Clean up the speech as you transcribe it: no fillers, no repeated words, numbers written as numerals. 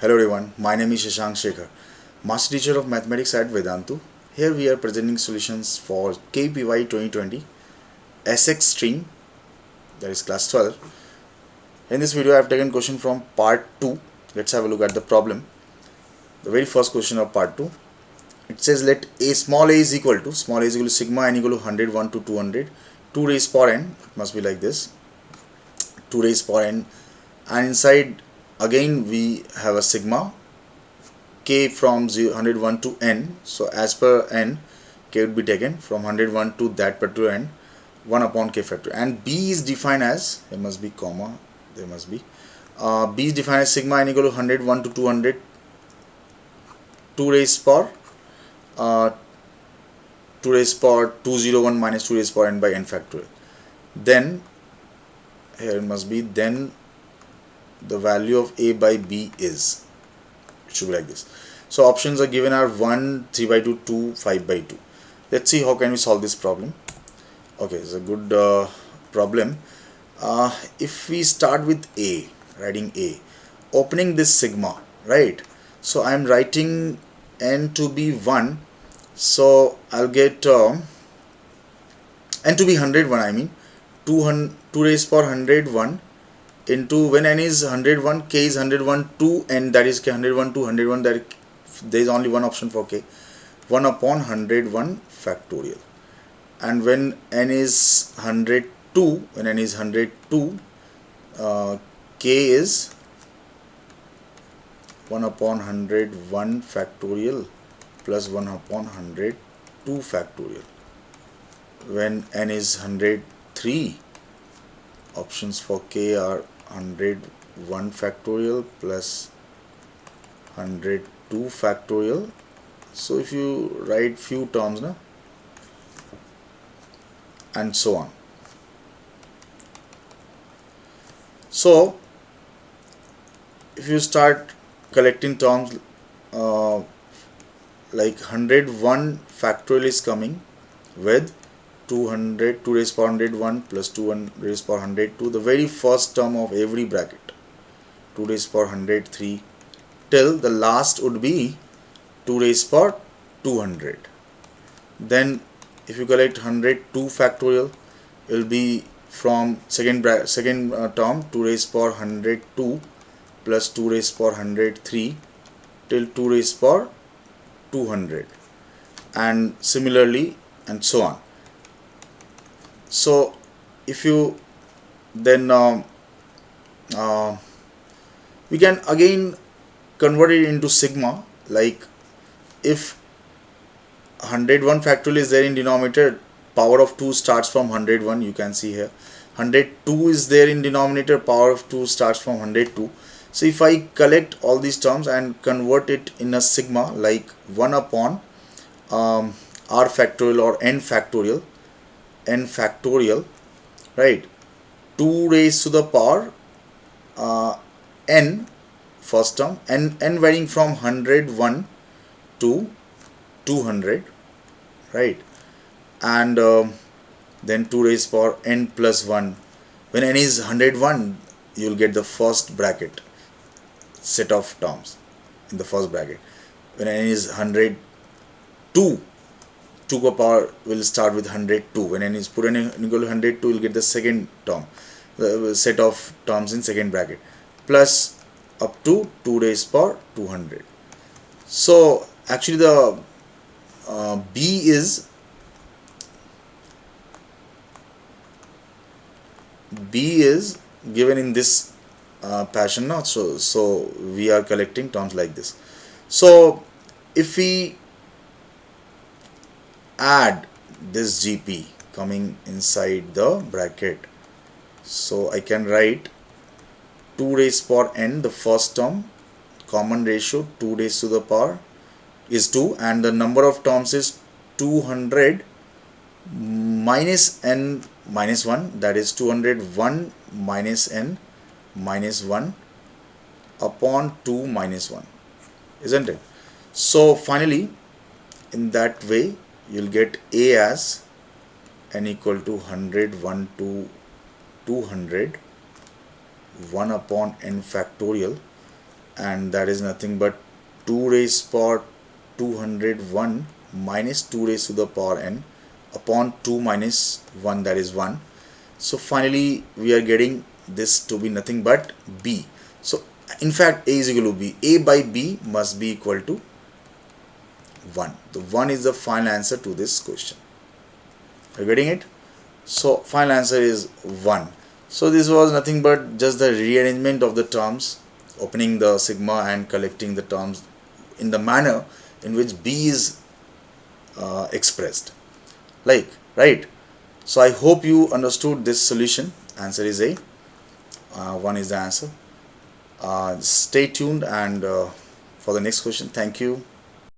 Hello everyone, my name is Shashank Shekhar, Master Teacher of Mathematics at Vedantu. Here we are presenting solutions for KPY 2020 SX stream, that is class 12. In this video I have taken question from part 2. Let's have a look at the problem. The very first question of part 2. It says let small a is equal to sigma n equal to 100, 1 to 200, 2 raised power n, it must be like this, 2 raised power n, and inside again we have a sigma k from 101 to n. So as per n, k would be taken from 101 to that particular n, 1 upon k factor. And b is defined as, there must be comma, there must be, b is defined as sigma n equal to 101 to 200, 2 raised power 2 raised power 201 minus 2 raised power n by n factorial. Then here it must be, then the value of a by b is, it should be like this. So options are given are 1, 3 by 2, 2, 5 by 2. Let's see how can we solve this problem. Okay, it's a good problem. If we start with a, writing a, opening this sigma, right? So I'm writing n to be 1, so I'll get n to be 101, I mean 2 raised power 101 into, when n is 101, k is 101 to n, that is k 101 to 101, that there is only one option for k, 1 upon 101 factorial. And when n is 102, k is 1 upon 101 factorial plus 1 upon 102 factorial. When n is 103, options for k are 101 factorial plus 102 factorial. So if you write few terms now, and so on. So if you start collecting terms, like 101 factorial is coming with 2 raised power 101 plus 2 raised power 102, the very first term of every bracket, 2 raised power 103, till the last would be 2 raised power 200. Then if you collect 102 factorial, it will be from second term 2 raised power 102 plus 2 raised power 103 till 2 raised power 200, and similarly and so on. So if you then we can again convert it into sigma, like if 101 factorial is there in denominator, power of 2 starts from 101, you can see here. 102 is there in denominator, power of 2 starts from 102. So if I collect all these terms and convert it in a sigma, like 1 upon r factorial or n factorial, right, 2 raised to the power n, first term, n varying from 101 to 200, right, and then 2 raised power n plus 1. When n is 101, you will get the first bracket set of terms in the first bracket. When n is 102, 2 power will start with 102. When n is put n equal to 102, you will get the second term, the set of terms in second bracket, plus up to 2 raised power 200. So actually the b is given in this fashion now. So we are collecting terms like this. So if we add this gp coming inside the bracket, so I can write 2 raised power n, the first term, common ratio 2 raised to the power is 2, and the number of terms is 200 minus n minus 1, that is 201 minus n minus 1 upon 2 minus 1, isn't it? So finally in that way you'll get a as n equal to 100, 1 to 200, 1 upon n factorial and that is nothing but 2 raised power 201 minus 2 raised to the power n upon 2 minus 1, that is 1. So finally we are getting this to be nothing but b. So in fact a is equal to b. A by b must be equal to 1. The 1 is the final answer to this question. Are you getting it? So final answer is 1. So this was nothing but just the rearrangement of the terms, opening the sigma and collecting the terms in the manner in which b is expressed, like, right? So I hope you understood this solution. Answer is A. 1 is the answer. Stay tuned and for the next question. Thank you.